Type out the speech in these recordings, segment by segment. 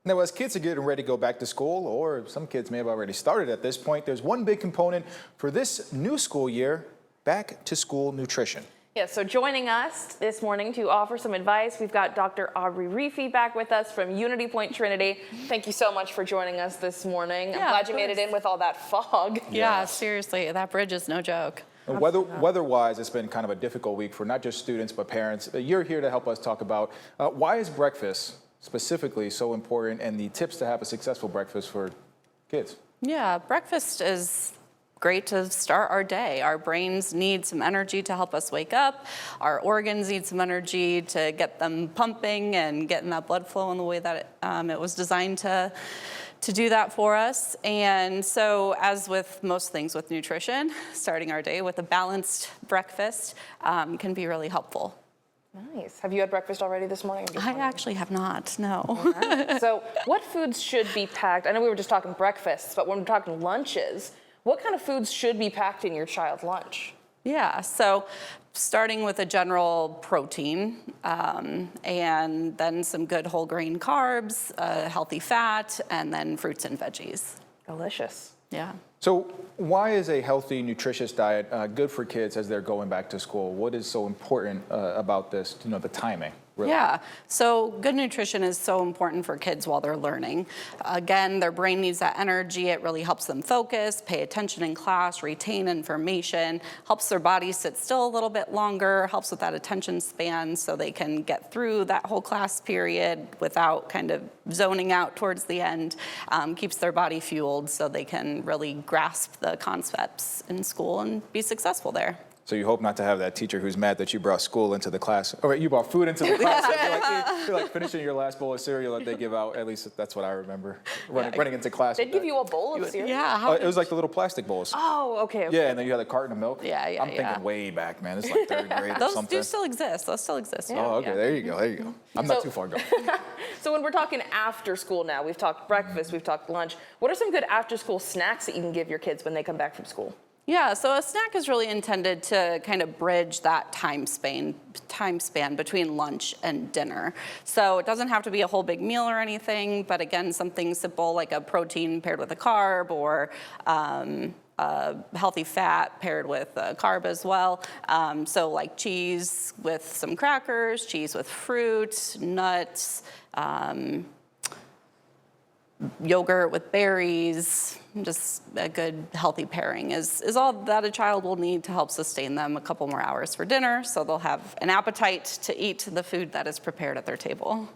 Now, as kids are getting ready to go back to school, or some kids may have already started at this point, there's one big component for this new school year, back to school nutrition. Yeah, so joining us this morning to offer some advice, we've got Dr. Aubrey Riefe back with us from UnityPoint Trinity. Thank you so much for joining us this morning. I'm glad you made it in with all that fog. Yeah, seriously, that bridge is no joke. Weather-wise, it's been kind of a difficult week for not just students, but parents. You're here to help us talk about why is breakfast specifically so important and the tips to have a successful breakfast for kids. Yeah, breakfast is great to start our day. Our brains need some energy to help us wake up. Our organs need some energy to get them pumping and getting that blood flow in the way that it was designed to do that for us. And so, as with most things with nutrition, starting our day with a balanced breakfast can be really helpful. Nice. Have you had breakfast already this morning? I actually have not, no. Right. So what foods should be packed? I know we were just talking breakfasts, but when we're talking lunches, what kind of foods should be packed in your child's lunch? Yeah, so starting with a general protein and then some good whole grain carbs, healthy fat, and then fruits and veggies. Delicious. Yeah. So why is a healthy, nutritious diet good for kids as they're going back to school? What is so important about this, the timing? Really? Yeah, so good nutrition is so important for kids while they're learning. Again, their brain needs that energy. It really helps them focus, pay attention in class, retain information, helps their body sit still a little bit longer, helps with that attention span so they can get through that whole class period without kind of zoning out towards the end, keeps their body fueled so they can really grasp the concepts in school and be successful there. So you hope not to have that teacher who's mad that you brought school into the class, or you brought food into the class. You're like finishing your last bowl of cereal that they give out. At least that's what I remember running into class. They'd give you a bowl of cereal? Yeah. It was like the little plastic bowls. Oh, okay. Yeah, and then you had a carton of milk. Yeah. I'm thinking way back, man. It's like third grade or Those something. do still exist. Those still exist. Oh, okay. Yeah. There you go. I'm not too far gone. So when we're talking after school now, we've talked breakfast, we've talked lunch. What are some good after school snacks that you can give your kids when they come back from school? Yeah, so a snack is really intended to kind of bridge that time span between lunch and dinner. So it doesn't have to be a whole big meal or anything, but again, something simple like a protein paired with a carb, or a healthy fat paired with a carb as well. So like cheese with some crackers, cheese with fruit, nuts, yogurt with berries. Just a good healthy pairing is all that a child will need to help sustain them a couple more hours for dinner, so they'll have an appetite to eat the food that is prepared at their table.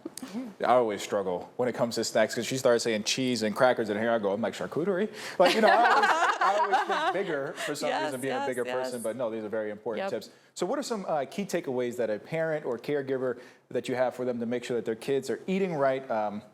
I always struggle when it comes to snacks because she started saying cheese and crackers, and here I go, I'm like, charcuterie? Like, I always think bigger for some reason, being a bigger person, but no, these are very important tips. So what are some key takeaways that a parent or caregiver that you have for them to make sure that their kids are eating right,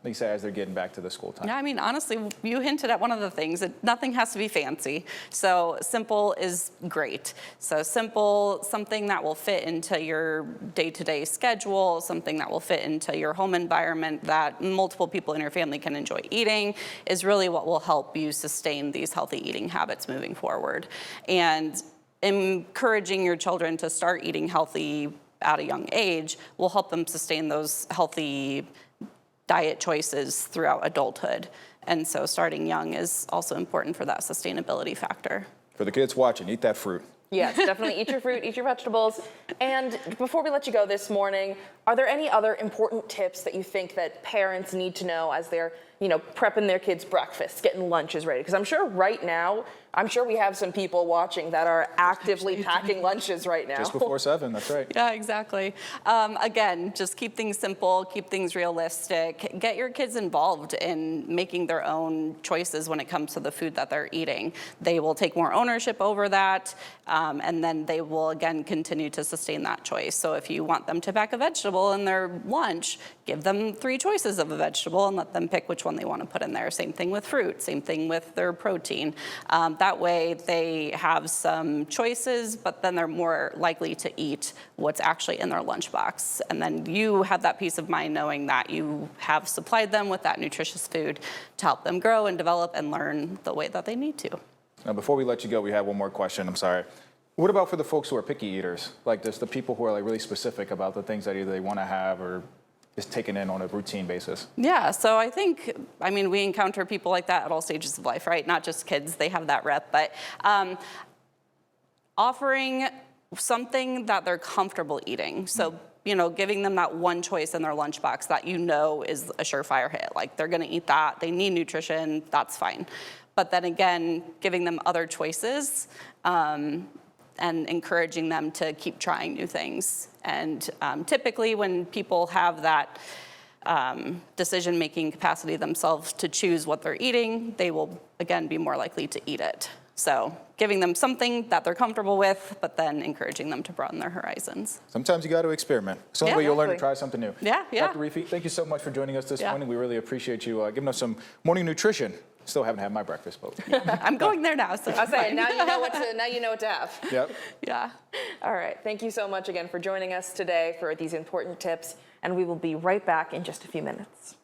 Lisa, as they're getting back to the school time? Yeah, I mean, honestly, you hinted at one of the things, that nothing has to be fancy. So simple is great. So simple, something that will fit into your day-to-day schedule, something that will fit into your home environment that multiple people in your family can enjoy eating, is really what will help you sustain these healthy eating habits moving forward. And encouraging your children to start eating healthy at a young age will help them sustain those healthy diet choices throughout adulthood. And so starting young is also important for that sustainability factor. For the kids watching, eat that fruit. Yes, definitely eat your fruit, eat your vegetables. And before we let you go this morning, are there any other important tips that you think that parents need to know as they're, prepping their kids' breakfast, getting lunches ready? Because I'm sure right now, we have some people watching that are actively packing lunches right now. Just before 7, that's right. Yeah, exactly. Again, just keep things simple, keep things realistic. Get your kids involved in making their own choices when it comes to the food that they're eating. They will take more ownership over that, and then they will, again, continue to sustain that choice. So if you want them to pack a vegetable in their lunch, give them 3 choices of a vegetable and let them pick which one they want to put in there. Same thing with fruit, same thing with their protein. That way they have some choices, but then they're more likely to eat what's actually in their lunchbox. And then you have that peace of mind knowing that you have supplied them with that nutritious food to help them grow and develop and learn the way that they need to. Now, before we let you go, we have one more question. I'm sorry. What about for the folks who are picky eaters? Like just the people who are like really specific about the things that either they want to have or is taken in on a routine basis? Yeah, so I mean, we encounter people like that at all stages of life, right? Not just kids, they have that rep, but offering something that they're comfortable eating. So, giving them that one choice in their lunchbox that is a surefire hit. Like, they're gonna eat that, they need nutrition, that's fine. But then again, giving them other choices and encouraging them to keep trying new things. And typically when people have that decision-making capacity themselves to choose what they're eating, they will, again, be more likely to eat it. So giving them something that they're comfortable with, but then encouraging them to broaden their horizons. Sometimes you got to experiment. It's the only way you'll learn to try something new. Yeah. Dr. Riefe, thank you so much for joining us this morning. We really appreciate you giving us some morning nutrition. Still haven't had my breakfast, but I'm going there now. So I'll say, now you know what to have. Yep. Yeah. All right. Thank you so much again for joining us today for these important tips. And we will be right back in just a few minutes.